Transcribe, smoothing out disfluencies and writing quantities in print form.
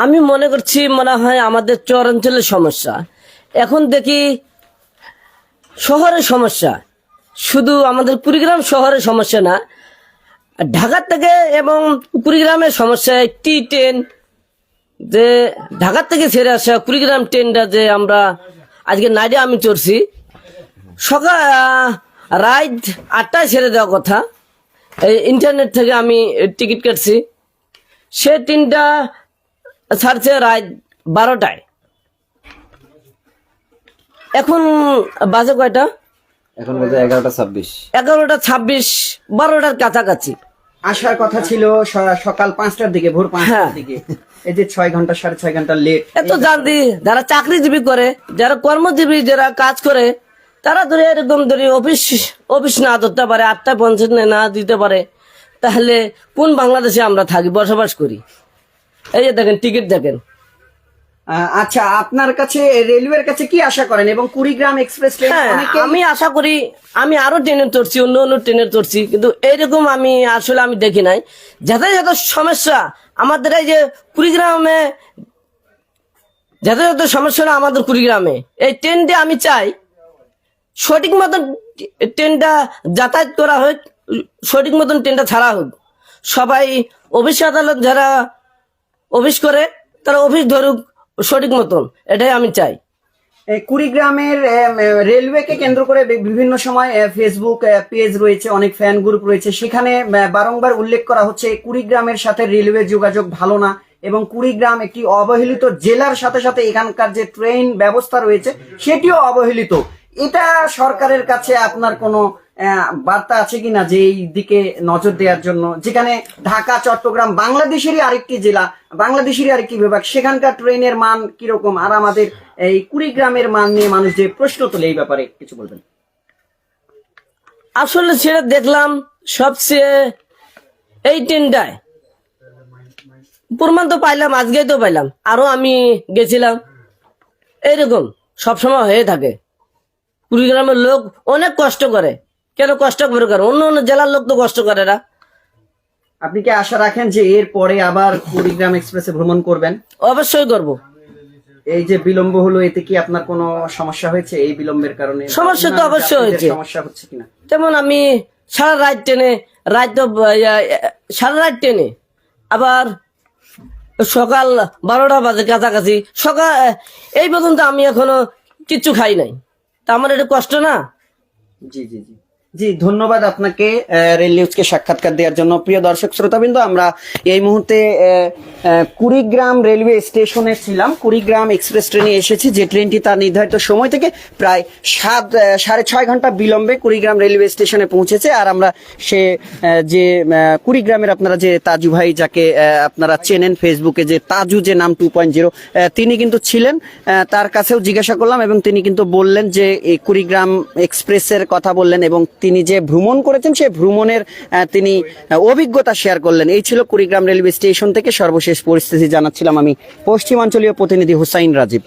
আমি মনে করছি মনে হয় আমাদের চরাঞ্চলের সমস্যা। এখন দেখি শহরের সমস্যা, শুধু আমাদের কুড়িগ্রাম শহরের সমস্যা না, ঢাকা থেকে এবং কুড়িগ্রামের সমস্যা। একটি ট্রেন যে ঢাকা থেকে ছেড়ে আসা কুড়িগ্রাম ট্রেনটা যে আমরা আজকে নাইটে আমি চড়ছি, সকাল রাত 8টায় ছেড়ে দেওয়ার কথা। এই ইন্টারনেট থেকে আমি টিকিট কাটছি, সে ট্রেনটা ছাড়ছে রাত 12টায়। এখন বাজে কয়টা? এখন বলতে 11:26। 11:26, 12টার কাছাকাছি আসার কথা ছিল সকাল 5টার দিকে, ভোর 5টার দিকে। এই যে 6 ঘন্টা 6.5 ঘন্টা লেট। এত জানতি যারা চাকরিজীবী করে, যারা কর্মজীবী, যারা কাজ করে, তারা ধরে এরকম ধরে অফিস না ধরতে পারে, 8:50 না দিতে পারে, তাহলে কোন বাংলাদেশে আমরা থাকি, বসবাস করি? এই যে দেখেন, টিকিট দেখেন। আচ্ছা, আপনার কাছে রেলওয়ের কাছে কি আশা করেন? এবং কুড়িগ্রাম এক্সপ্রেস ট্রেন আমি আশা করি, আমি আরো ট্রেনে চড়ছি, অন্য অন্য ট্রেনে চড়ছি, কিন্তু এইরকম আমি আসলে আমি দেখি নাই। যাতায়াত সমস্যা আমাদের এই যে কুড়িগ্রামে, যাতায়াত সমস্যা না আমাদের কুড়িগ্রামে। এই ট্রেনটা আমি চাই সঠিক মতন ট্রেনটা যাতায়াত করা হোক, সঠিক মতন ট্রেনটা ছাড়া হোক। সবাই অফিস আদালত যারা অফিস করে তারা অফিস ধরুক সঠিক মতন, এটাই আমি চাই। কুড়িগ্রামের রেলওয়েকে কেন্দ্র করে বিভিন্ন সময় ফেসবুক পেজ রয়েছে, অনেক ফ্যান গ্রুপ রয়েছে, সেখানে বারংবার উল্লেখ করা হচ্ছে কুড়িগ্রামের সাথে রেলওয়ে যোগাযোগ ভালো না এবং কুড়িগ্রাম একটি অবহেলিত জেলার সাথে সাথে এখানকার যে ট্রেন ব্যবস্থা রয়েছে সেটিও অবহেলিত। এটা সরকারের কাছে আপনার কোনো বার্তা আছে কিনা যে এই দিকে নজর দেওয়ার জন্য? যেখানে ঢাকা, চট্টগ্রাম বাংলাদেশেরই আরেকটি জেলা, বাংলাদেশেরই আরেকটি বিভাগ, সেখানকার ট্রেনের মান কিরকম, আর আমাদের এই কুড়িগ্রামের মান নিয়ে মানুষ যে প্রশ্ন তোলে, এই ব্যাপারে কিছু বলবেন? আসলে সেটা দেখলাম সবচেয়ে এই ট্রেনটায় প্রমাণ তো পাইলাম, আজকেই তো পাইলাম, আরো আমি গেছিলাম। এইরকম সবসময় হয়ে থাকে। কুড়িগ্রামের লোক অনেক কষ্ট করে, কেন কষ্ট করে? কারণ অন্য অন্য জেলার লোক তো কষ্ট করে না। আপনি কি আশা রাখেন যে এর পরে আবার কুড়িগ্রাম এক্সপ্রেসে ভ্রমণ করবেন? অবশ্যই করব। এই যে বিলম্ব হলো, এতে কি আপনার কোনো সমস্যা হয়েছে? এই বিলম্বের কারণে সমস্যা তো অবশ্যই হয়েছে। সমস্যা হচ্ছে কিনা? যেমন আমি সারা রাত ট্রেনে, সারা রাত ট্রেনে, আবার সকাল 12টা বাজে কাছাকাছি, সকাল এই পর্যন্ত আমি এখনো কিচ্ছু খাই নাই, তা আমার এটা কষ্ট না? জি জি জি জি, ধন্যবাদ আপনাকে রেল নিউজকে সাক্ষাৎকার দেওয়ার জন্য। প্রিয় দর্শক শ্রোতাবৃন্দ, আমরা এই মুহূর্তে কুড়িগ্রাম রেলওয়ে স্টেশনে ছিলাম। কুড়িগ্রাম এক্সপ্রেস ট্রেনে এসেছি, যে ট্রেনটি তার নির্ধারিত সময় থেকে প্রায় 6.5 ঘন্টা বিলম্বে কুড়িগ্রাম রেলওয়ে স্টেশনে পৌঁছেছে। আর আমরা সে যে কুড়িগ্রামের আপনারা যে তাজু ভাই, যাকে আপনারা চেনেন ফেসবুকে, যে তাজু যে নাম 2.0, তিনি কিন্তু ছিলেন। তার কাছেও জিজ্ঞাসা করলাম এবং তিনি কিন্তু বললেন যে এই কুড়িগ্রাম এক্সপ্রেসের কথা বললেন এবং তিনি যে ভ্রমণ করেছেন সেই ভ্রমণের তিনি অভিজ্ঞতা শেয়ার করলেন। এই ছিল কুড়িগ্রাম রেলওয়ে স্টেশন থেকে সর্বশেষ পরিস্থিতি জানাচ্ছিলাম আমি পশ্চিমাঞ্চলীয় প্রতিনিধি হুসাইন রাজীব।